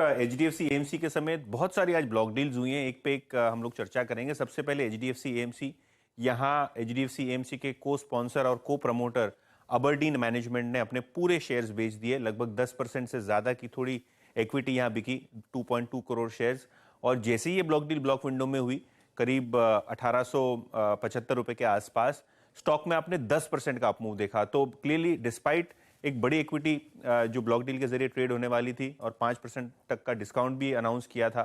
HDFC AMC के समेत बहुत सारी आज ब्लॉक डील्स हुई हैं। एक पे एक हम लोग चर्चा करेंगे। सबसे पहले एचडीएफसी एएमसी। यहाँ एचडीएफसी एएमसी के को स्पॉन्सर और को प्रमोटर अबरडीन मैनेजमेंट ने अपने पूरे शेयर्स बेच दिए। लगभग 10% से ज्यादा की थोड़ी इक्विटी यहाँ बिकी, 2.2 करोड़ शेयर्स। और जैसे ही ये ब्लॉक डील ब्लॉक विंडो में हुई, करीब 1875 रुपए के आसपास स्टॉक में आपने 10% का अपमूव देखा। तो क्लियरली डिस्पाइट एक बड़ी इक्विटी जो ब्लॉक डील के जरिए ट्रेड होने वाली थी और 5% तक का डिस्काउंट भी अनाउंस किया था,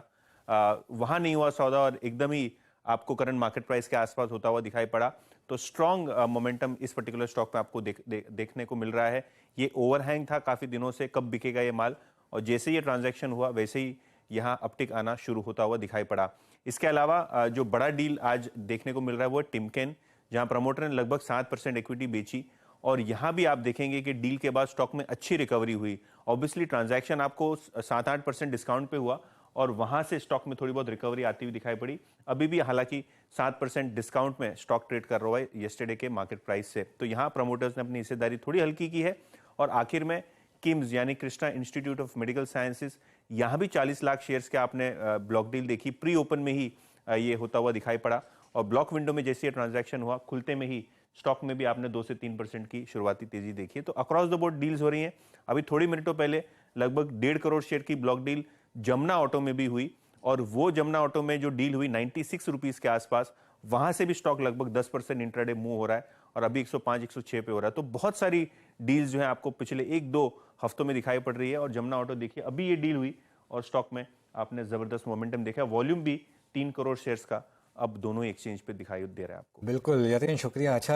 वहां नहीं हुआ सौदा और एकदम ही आपको करंट मार्केट प्राइस के आसपास होता हुआ दिखाई पड़ा। तो स्ट्रॉन्ग मोमेंटम इस पर्टिकुलर स्टॉक में आपको देखने को मिल रहा है। ये ओवरहैंग था काफी दिनों से, कब बिकेगा ये माल, और जैसे ये ट्रांजैक्शन हुआ वैसे ही यहाँ अपटिक आना शुरू होता हुआ दिखाई पड़ा। इसके अलावा जो बड़ा डील आज देखने को मिल रहा है वो है टिमकेन, जहां प्रमोटर ने लगभग 7% इक्विटी बेची। और यहां भी आप देखेंगे कि डील के बाद स्टॉक में अच्छी रिकवरी हुई। ऑब्वियसली ट्रांजैक्शन आपको 7-8% डिस्काउंट पे हुआ और वहां से स्टॉक में थोड़ी बहुत रिकवरी आती हुई दिखाई पड़ी। अभी भी हालांकि 7% डिस्काउंट में स्टॉक ट्रेड कर रहा है येस्टरडे के मार्केट प्राइस से। तो यहां प्रमोटर्स ने अपनी हिस्सेदारी थोड़ी हल्की की है। और आखिर में किम्स यानी Krishna institute of medical sciences, यहां भी 40 लाख शेयर्स के आपने ब्लॉक डील देखी। प्री ओपन में ही ये होता हुआ दिखाई पड़ा और ब्लॉक विंडो में जैसे ये ट्रांजैक्शन हुआ, खुलते में ही स्टॉक में भी आपने 2 से 3% की शुरुआती तेजी देखी है। तो अक्रॉस द बोर्ड डील्स हो रही हैं। अभी थोड़ी मिनटों पहले लगभग 1.5 करोड़ शेयर की ब्लॉक डील जमुना ऑटो में भी हुई, और वो जमुना ऑटो में जो डील हुई 96 रुपीस के आसपास, वहां से भी स्टॉक लगभग 10% इंट्राडे मूव हो रहा है और अभी 105-106 पे हो रहा है। तो बहुत सारी डील्स जो है आपको पिछले 1-2 हफ्तों में दिखाई पड़ रही है। और जमुना ऑटो देखिए, अभी ये डील हुई और स्टॉक में आपने जबरदस्त मोमेंटम देखा। वॉल्यूम भी 3 करोड़ शेयर्स का अब दोनों एक्सचेंज पे दिखाई दे रहा है आपको। बिल्कुल यतीन, शुक्रिया। अच्छा